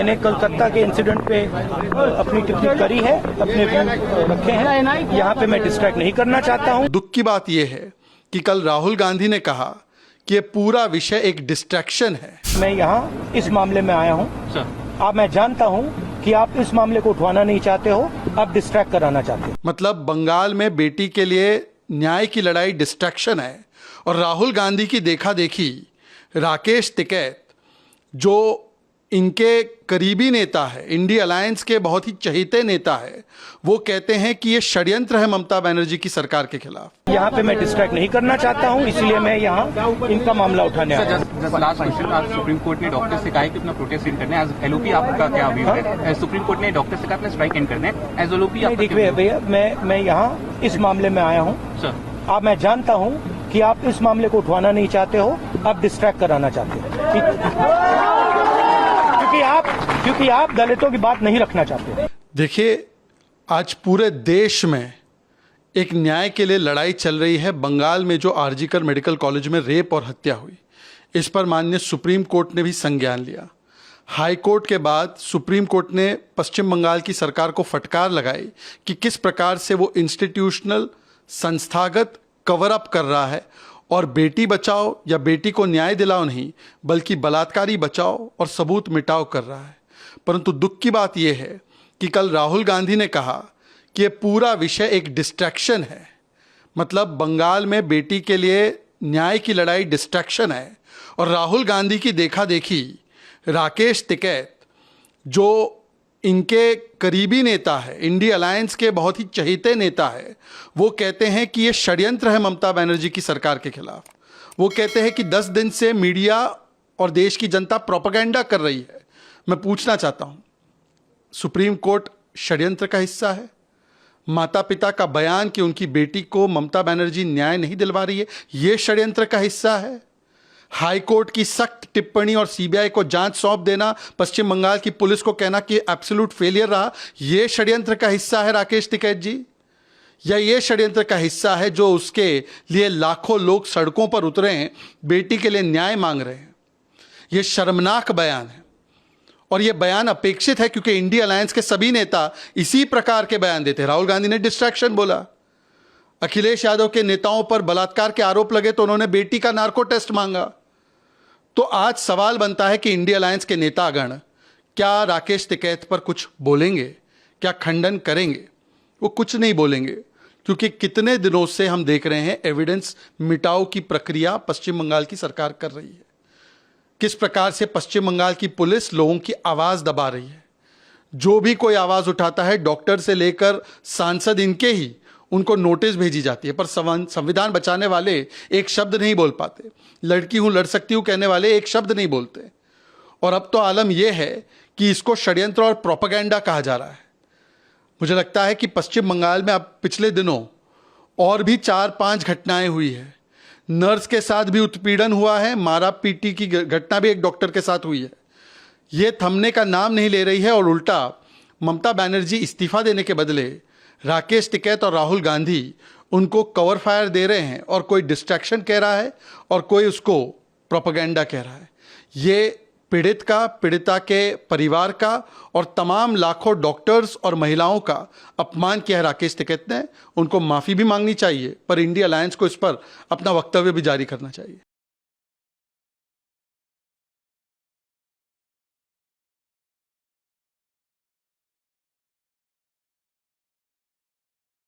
मैंने कलकत्ता के इंसिडेंट पे अपनी टिप्पणी करी है, अपने व्यू रखे हैं। यहाँ पे मैं डिस्ट्रैक्ट नहीं करना चाहता हूँ। दुख की बात यह है कि कल राहुल गांधी ने कहा कि ये पूरा विषय एक डिस्ट्रैक्शन है। मैं यहाँ इस मामले में आया हूँ। अब मैं जानता हूँ कि आप इस मामले को उठवाना नहीं चाहते हो, आप डिस्ट्रैक्ट कराना चाहते हो। मतलब बंगाल में बेटी के लिए न्याय की लड़ाई डिस्ट्रैक्शन है और राहुल गांधी की देखा देखी राकेश टिकैत जो इनके करीबी नेता है, इंडिया अलायंस के बहुत ही चहेते नेता है, वो कहते हैं कि ये षड्यंत्र है ममता बनर्जी की सरकार के खिलाफ। यहाँ पे मैं डिस्ट्रैक्ट नहीं करना चाहता हूँ, इसलिए मैं यहाँ इनका मामला उठाने आया हूँ। लास्ट क्वेश्चन, आज सुप्रीम कोर्ट ने डॉक्टर से कहा है कि अपना प्रोटेस्ट एंड करना है। एज एलओपी आपका क्या व्यू है? सुप्रीम कोर्ट ने डॉक्टर से कहा अपना स्ट्राइक एंड करना है। एज एलओपी आप देखिए भैया, मैं यहाँ इस मामले में आया हूँ। अब मैं जानता हूँ कि आप इस मामले को उठवाना नहीं चाहते हो, आप डिस्ट्रैक्ट कराना चाहते हो, क्योंकि आप दलितों की बात नहीं रखना चाहते। देखिए, आज पूरे देश में एक न्याय के लिए लड़ाई चल रही है। बंगाल में जो आरजीकर मेडिकल कॉलेज में रेप और हत्या हुई, इस पर माननीय सुप्रीम कोर्ट ने भी संज्ञान लिया। हाई कोर्ट के बाद सुप्रीम कोर्ट ने पश्चिम बंगाल की सरकार को फटकार लगाई कि किस प्रकार से वो इंस्टीट्यूशनल संस्थागत कवर अप कर रहा है और बेटी बचाओ या बेटी को न्याय दिलाओ नहीं, बल्कि बलात्कारी बचाओ और सबूत मिटाओ कर रहा है। परंतु दुख की बात यह है कि कल राहुल गांधी ने कहा कि ये पूरा विषय एक डिस्ट्रैक्शन है। मतलब बंगाल में बेटी के लिए न्याय की लड़ाई डिस्ट्रैक्शन है और राहुल गांधी की देखा देखी राकेश टिकैत जो इनके करीबी नेता है, इंडिया अलायंस के बहुत ही चहेते नेता है, वो कहते हैं कि ये षड्यंत्र है ममता बनर्जी की सरकार के खिलाफ। वो कहते हैं कि 10 दिन से मीडिया और देश की जनता प्रोपेगेंडा कर रही है। मैं पूछना चाहता हूँ, सुप्रीम कोर्ट षड्यंत्र का हिस्सा है? माता पिता का बयान कि उनकी बेटी को ममता बनर्जी न्याय नहीं दिलवा रही है, ये षड्यंत्र का हिस्सा है? हाई कोर्ट की सख्त टिप्पणी और सीबीआई को जांच सौंप देना, पश्चिम बंगाल की पुलिस को कहना कि एब्सोल्यूट फेलियर रहा, यह षड्यंत्र का हिस्सा है राकेश टिकैत जी? या ये षड्यंत्र का हिस्सा है जो उसके लिए लाखों लोग सड़कों पर उतरे हैं, बेटी के लिए न्याय मांग रहे हैं? यह शर्मनाक बयान है और यह बयान अपेक्षित है क्योंकि इंडिया अलायंस के सभी नेता इसी प्रकार के बयान देते हैं। राहुल गांधी ने डिस्ट्रैक्शन बोला, अखिलेश यादव के नेताओं पर बलात्कार के आरोप लगे तो उन्होंने बेटी का नार्को टेस्ट मांगा। तो आज सवाल बनता है कि इंडिया अलायंस के नेतागण क्या राकेश टिकैत पर कुछ बोलेंगे, क्या खंडन करेंगे? वो कुछ नहीं बोलेंगे क्योंकि कितने दिनों से हम देख रहे हैं एविडेंस मिटाओ की प्रक्रिया पश्चिम बंगाल की सरकार कर रही है। किस प्रकार से पश्चिम बंगाल की पुलिस लोगों की आवाज दबा रही है। जो भी कोई आवाज उठाता है, डॉक्टर से लेकर सांसद इनके ही, उनको नोटिस भेजी जाती है, पर संविधान बचाने वाले एक शब्द नहीं बोल पाते। लड़की हूं, लड़ सकती हूं कहने वाले एक शब्द नहीं बोलते। और अब तो आलम यह है कि इसको षड्यंत्र और प्रोपेगेंडा कहा जा रहा है। मुझे लगता है कि पश्चिम बंगाल में अब पिछले दिनों और भी 4-5 घटनाएं हुई है। नर्स के साथ भी उत्पीड़न हुआ है, मारा पीटी की घटना भी एक डॉक्टर के साथ हुई है। ये थमने का नाम नहीं ले रही है और उल्टा ममता बनर्जी इस्तीफा देने के बदले राकेश टिकैत और राहुल गांधी उनको कवर फायर दे रहे हैं और कोई डिस्ट्रैक्शन कह रहा है और कोई उसको प्रोपेगेंडा कह रहा है। ये पीड़ित का, पीड़िता के परिवार का और तमाम लाखों डॉक्टर्स और महिलाओं का अपमान किया है राकेश टिकैत ने। उनको माफ़ी भी मांगनी चाहिए, पर इंडिया अलायंस को इस पर अपना वक्तव्य भी जारी करना चाहिए।